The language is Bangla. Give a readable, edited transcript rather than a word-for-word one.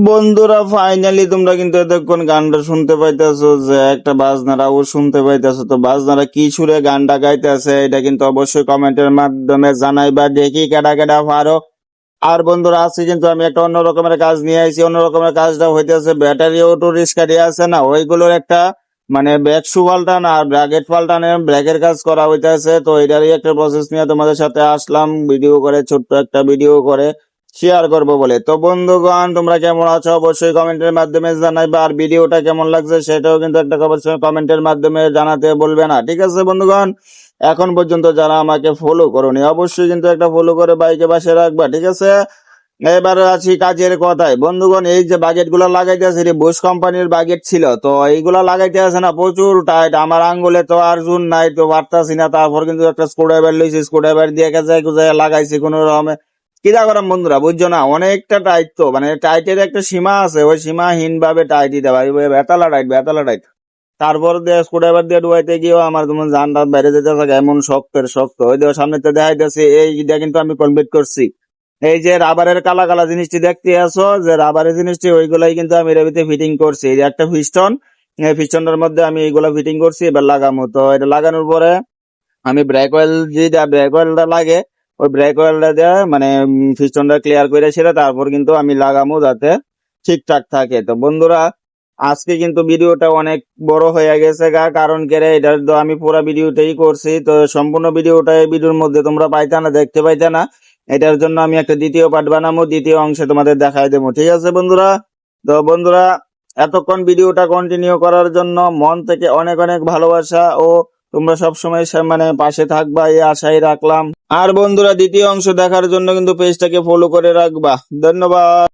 বন্ধুরা ফাইনালি তোমরা কিন্তু এতক্ষণ গানটা শুনতে পাইতেছো, যে একটা বাজনারাও শুনতে পাইতেছো। তো বাজনারা কি সুরে গানটা গাইতেছে এটা কিন্তু অবশ্যই কমেন্টের মাধ্যমে জানাইবা, দেখি কেডা কেডা পারো। আর বন্ধুরা আজকে কিন্তু আমি একটা অন্য রকমের কাজ নিয়ে আইছি। অন্য রকমের কাজটা হইতেছে ব্যাটারি অটো রিক্সা দিয়ে আছে না, ওইগুলোর একটা মানে ব্যাক শু পাল্টানো আর ব্র্যাকেট পাল্টানো, ব্রেকের কাজ করা হইতেছে। তো এটারই একটা প্রসেস নিয়ে তোমাদের সাথে আসলাম, ভিডিও করে, ছোট্ট একটা ভিডিও করে শেয়ার করবো বলে। তো বন্ধুগণ তোমরা কেমন আছো অবশ্যই কমেন্টের মাধ্যমে জানাইবা, আর ভিডিওটা কেমন লাগছে সেটাও কিন্তু একটা অবশ্যই কমেন্টের মাধ্যমে জানাতে বলবে না, ঠিক আছে বন্ধুগণ? এখন পর্যন্ত যারা আমাকে ফলো করোনি অবশ্যই কিন্তু একটা ফলো করে বাইকে পাশে রাখবা, ঠিক আছে? এবার আছি কাজের কথায় বন্ধুগণ। এই যে বাগেট গুলা লাগাইতে আছে, বুশ কোম্পানির বাগেট ছিল, তো এইগুলা লাগাইতে আছে না প্রচুর টাইট। আমার আঙ্গুলে তো আর জুন নাই, তো পারতাছি না। তারপর কিন্তু একটা স্ক্রুড্রাইভার লইছি, স্ক্রুড্রাইভার দিয়ে গেছে গুজায় লাগাইছি কোনো রকমে। কিরা করাম বন্ধুরা, বুঝছো না? অনেকটা টাইট, তো মানে টাইটের একটা সীমা আছে, ওই সীমাহীন ভাবে টাইট দিতে পারি, বেতালা টাইট, বেতালা টাইট। তারপর দিয়ে স্ক্রুড্রাইভার দিয়ে ডুবাইতে গিয়েও আমার তোমার জান রাত বাইরে যেতে থাকে, এমন শক্তের শক্ত। ওই দিয়ে সামনে তো দেখাইতেছি, এইটা কিন্তু আমি কমপ্লিট করছি। এই যে রাবারের কালা কালা জিনিসটি দেখতে আছো, যে রাবারের জিনিসটি, ওইগুলাই কিন্তু আমি রেবিতে ফিটিং করছি। এই যে একটা পিস্টন, এই পিস্টনটার মধ্যে আমি এইগুলা ফিটিং করছি, এবার লাগামো। তো এটা লাগানোর পরে আমি ব্রেক অয়েল, যেটা ব্রেক অয়েলটা লাগে, ওই ব্রেক অয়েলটা দিয়ে মানে পিস্টনটা ক্লিয়ার করে ছেড়ে তারপর কিন্তু আমি লাগামো, যাতে ঠিকঠাক থাকে। তো বন্ধুরা আজকে কিন্তু ভিডিওটা অনেক বড় হয়ে গেছে গা, কারণ কেরে এটা তো আমি পুরো ভিডিওটাই করছি, তো সম্পূর্ণ ভিডিওটা এই ভিডিওর মধ্যে তোমরা পাইতা না, দেখতে পাইতা না। এটার জন্য আমি একটা দ্বিতীয় পার্ট বানাবো, দ্বিতীয় অংশে তোমাদের দেখাই দেবো, ঠিক আছে বন্ধুরা? তো বন্ধুরা এতক্ষণ ভিডিওটা কন্টিনিউ করার জন্য মন থেকে অনেক অনেক ভালোবাসা, ও তোমরা সবসময় মানে পাশে থাকবা এই আশাই রাখলাম। আর বন্ধুরা দ্বিতীয় অংশ দেখার জন্য কিন্তু পেজটাকে ফলো করে রাখবা। ধন্যবাদ।